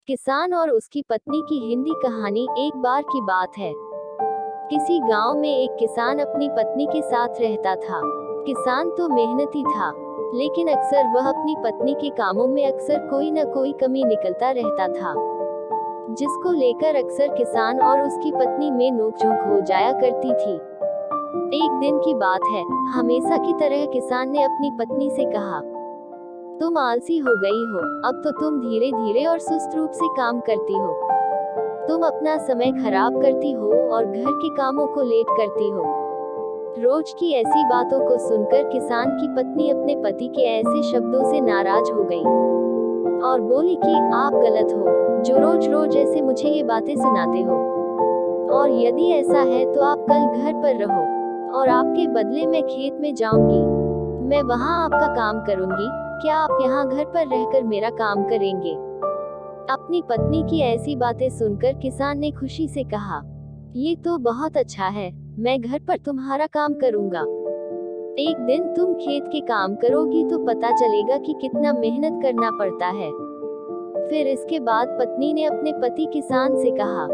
किसान और उसकी पत्नी की हिंदी कहानी। एक बार की बात है, किसी गांव में एक किसान अपनी पत्नी के साथ रहता था। किसान तो मेहनती था, लेकिन अक्सर वह अपनी पत्नी के कामों में अक्सर कोई न कोई कमी निकलता रहता था, जिसको लेकर अक्सर किसान और उसकी पत्नी में नोकझोंक हो जाया करती थी। एक दिन की बात है, हमेशा की तरह किसान ने अपनी पत्नी से कहा, तुम आलसी हो गई हो, अब तो तुम धीरे धीरे और सुस्त रूप से काम करती हो। तुम अपना समय खराब करती हो और घर के कामों को लेट करती हो। रोज की ऐसी बातों को सुनकर किसान की पत्नी अपने पति के ऐसे शब्दों से नाराज हो गई और बोली कि आप गलत हो, जो रोज रोज ऐसे मुझे ये बातें सुनाते हो। और यदि ऐसा है तो आप कल घर पर रहो और आपके बदले मैं खेत में जाऊंगी। मैं वहाँ आपका काम करूंगी, क्या आप यहाँ घर पर रहकर मेरा काम करेंगे? अपनी पत्नी की ऐसी बातें सुनकर किसान ने खुशी से कहा, ये तो बहुत अच्छा है, मैं घर पर तुम्हारा काम करूंगा। एक दिन तुम खेत के काम करोगी तो पता चलेगा कि कितना मेहनत करना पड़ता है। फिर इसके बाद पत्नी ने अपने पति किसान से कहा,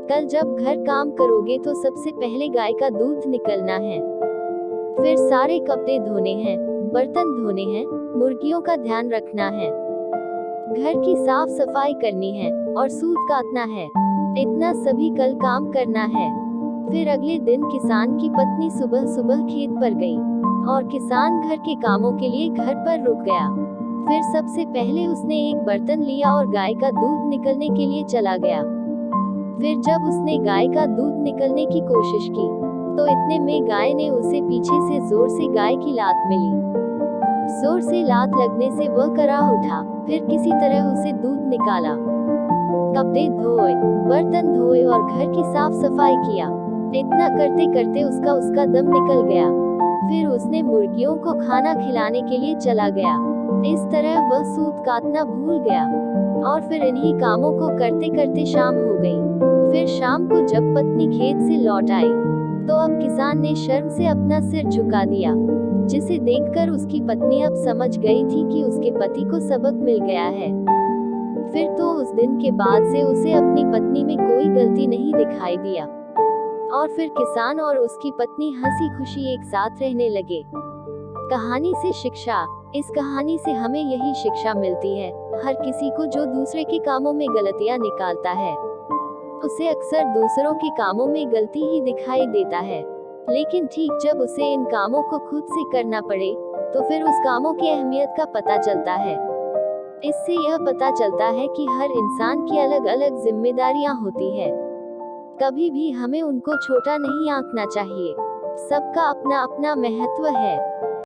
कल जब घर काम करोगे तो सबसे पहले गाय का दूध निकलना है, फिर सारे कपड़े धोने हैं, बर्तन धोने हैं, मुर्गियों का ध्यान रखना है, घर की साफ सफाई करनी है और सूत काटना है। इतना सभी कल काम करना है। फिर अगले दिन किसान की पत्नी सुबह सुबह खेत पर गई और किसान घर के कामों के लिए घर पर रुक गया। फिर सबसे पहले उसने एक बर्तन लिया और गाय का दूध निकलने के लिए चला गया। फिर जब उसने गाय का दूध निकलने की कोशिश की तो इतने में गाय ने उसे पीछे से जोर से गाय की लात मिली। जोर से लात लगने से वह कराह उठा, फिर किसी तरह उसे दूध निकाला, कपड़े धोए, बर्तन धोए और घर की साफ सफाई किया। इतना करते करते उसका दम निकल गया। फिर उसने मुर्गियों को खाना खिलाने के लिए चला गया। इस तरह वह सूत काटना भूल गया और फिर इन्हीं कामों को करते करते शाम हो गई। फिर शाम को जब पत्नी खेत से लौट आई तो अब किसान ने शर्म से अपना सिर झुका दिया, जिसे देखकर उसकी पत्नी अब समझ गई थी कि उसके पति को सबक मिल गया है। फिर तो उस दिन के बाद से उसे अपनी पत्नी में कोई गलती नहीं दिखाई दिया और फिर किसान और उसकी पत्नी हंसी खुशी एक साथ रहने लगे। कहानी से शिक्षा। इस कहानी से हमें यही शिक्षा मिलती है, हर किसी को जो दूसरे के कामों में गलतियां निकालता है उसे अक्सर दूसरों के कामों में गलती ही दिखाई देता है, लेकिन ठीक जब उसे इन कामों को खुद से करना पड़े तो फिर उस कामों की अहमियत का पता चलता है। इससे यह पता चलता है कि हर इंसान की अलग अलग जिम्मेदारियां होती है। कभी भी हमें उनको छोटा नहीं आंकना चाहिए। सबका अपना अपना महत्व है।